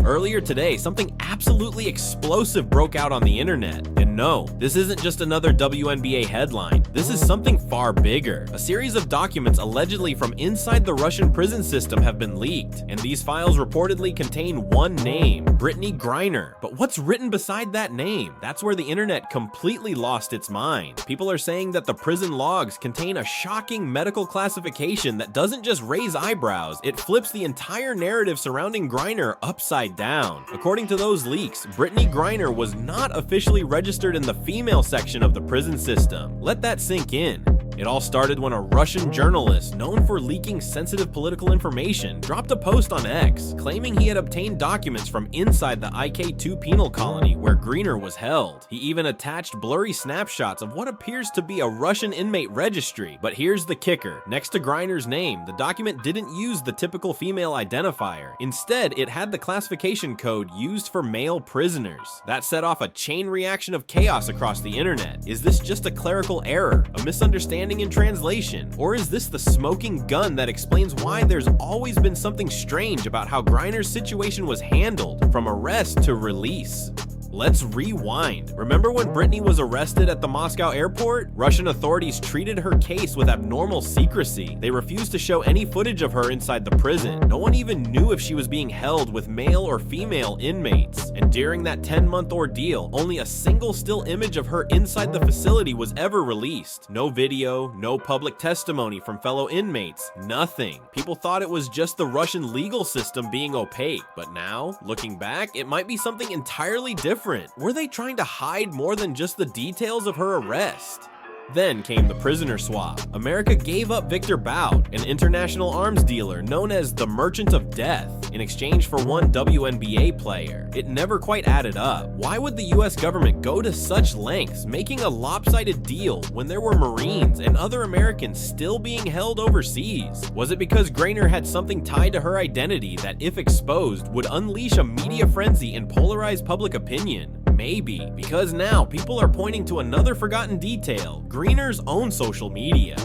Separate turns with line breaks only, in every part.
Earlier today, something absolutely explosive broke out on the internet. And no, this isn't just another WNBA headline. This is something far bigger. A series of documents allegedly from inside the Russian prison system have been leaked, and these files reportedly contain one name, Brittney Griner. But what's written beside that name? That's where the internet completely lost its mind. People are saying that the prison logs contain a shocking medical classification that doesn't just raise eyebrows, it flips the entire narrative surrounding Griner upside down. According to those leaks, Brittney Griner was not officially registered in the female section of the prison system. Let that sink in. It all started when a Russian journalist known for leaking sensitive political information dropped a post on X claiming he had obtained documents from inside the IK2 penal colony where Griner was held. He even attached blurry snapshots of what appears to be a Russian inmate registry. But here's the kicker. Next to Griner's name, the document didn't use the typical female identifier. Instead, it had the classification code used for male prisoners. That set off a chain reaction of chaos across the internet. Is this just a clerical error, a misunderstanding in translation, or is this the smoking gun that explains why there's always been something strange about how Griner's situation was handled, from arrest to release? Let's rewind. Remember when Brittney was arrested at the Moscow airport? Russian authorities treated her case with abnormal secrecy. They refused to show any footage of her inside the prison. No one even knew if she was being held with male or female inmates. And during that 10-month ordeal, only a single still image of her inside the facility was ever released. No video, no public testimony from fellow inmates, nothing. People thought it was just the Russian legal system being opaque. But now, looking back, it might be something entirely different. Were they trying to hide more than just the details of her arrest? Then came the prisoner swap. America gave up Victor Bout, an international arms dealer known as the Merchant of Death, in exchange for one WNBA player. It never quite added up. Why would the US government go to such lengths, making a lopsided deal when there were Marines and other Americans still being held overseas? Was it because Griner had something tied to her identity that, if exposed, would unleash a media frenzy and polarize public opinion? Maybe, because now people are pointing to another forgotten detail, Griner's own social media.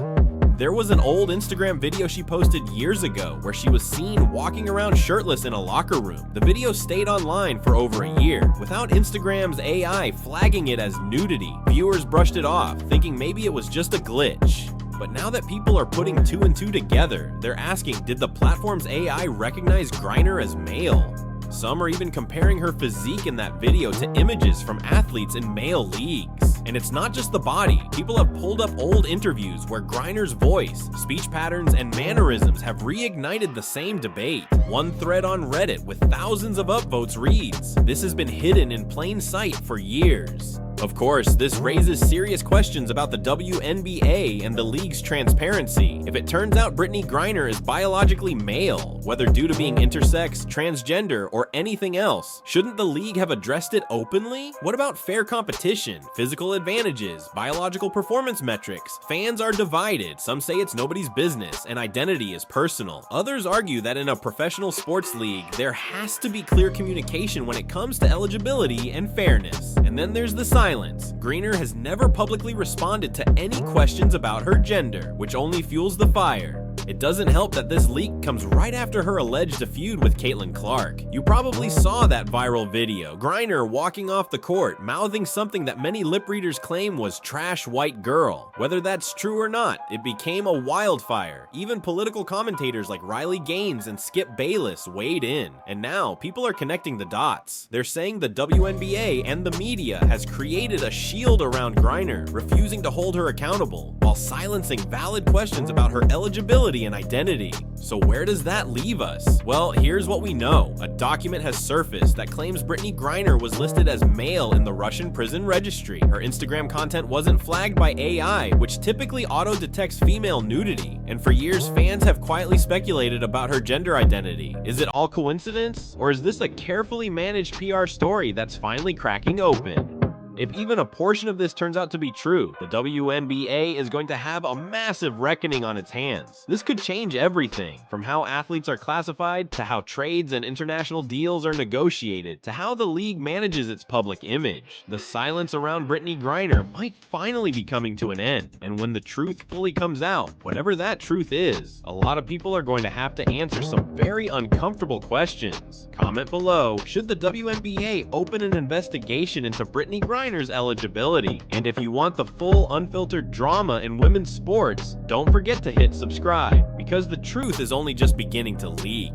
There was an old Instagram video she posted years ago where she was seen walking around shirtless in a locker room. The video stayed online for over a year, without Instagram's AI flagging it as nudity. Viewers brushed it off, thinking maybe it was just a glitch. But now that people are putting two and two together, they're asking, did the platform's AI recognize Griner as male? Some are even comparing her physique in that video to images from athletes in male leagues. And it's not just the body. People have pulled up old interviews where Griner's voice, speech patterns, and mannerisms have reignited the same debate. One thread on Reddit with thousands of upvotes reads, "This has been hidden in plain sight for years." Of course, this raises serious questions about the WNBA and the league's transparency. If it turns out Brittney Griner is biologically male, whether due to being intersex, transgender, or anything else, shouldn't the league have addressed it openly? What about fair competition, physical advantages, biological performance metrics? Fans are divided. Some say it's nobody's business and identity is personal. Others argue that in a professional sports league, there has to be clear communication when it comes to eligibility and fairness. And then there's the silence. Griner has never publicly responded to any questions about her gender, which only fuels the fire. It doesn't help that this leak comes right after her alleged feud with Caitlin Clark. You probably saw that viral video, Griner walking off the court, mouthing something that many lip readers claim was trash white girl. Whether that's true or not, it became a wildfire. Even political commentators like Riley Gaines and Skip Bayless weighed in. And now, people are connecting the dots. They're saying the WNBA and the media has created a shield around Griner, refusing to hold her accountable, while silencing valid questions about her eligibility and identity. So where does that leave us? Well, here's what we know. A document has surfaced that claims Brittney Griner was listed as male in the Russian prison registry. Her Instagram content wasn't flagged by AI, which typically auto-detects female nudity. And for years, fans have quietly speculated about her gender identity. Is it all coincidence? Or is this a carefully managed PR story that's finally cracking open? If even a portion of this turns out to be true, the WNBA is going to have a massive reckoning on its hands. This could change everything, from how athletes are classified, to how trades and international deals are negotiated, to how the league manages its public image. The silence around Brittney Griner might finally be coming to an end, and when the truth fully comes out, whatever that truth is, a lot of people are going to have to answer some very uncomfortable questions. Comment below, should the WNBA open an investigation into Brittney Griner's eligibility? And if you want the full unfiltered drama in women's sports, don't forget to hit subscribe, because the truth is only just beginning to leak.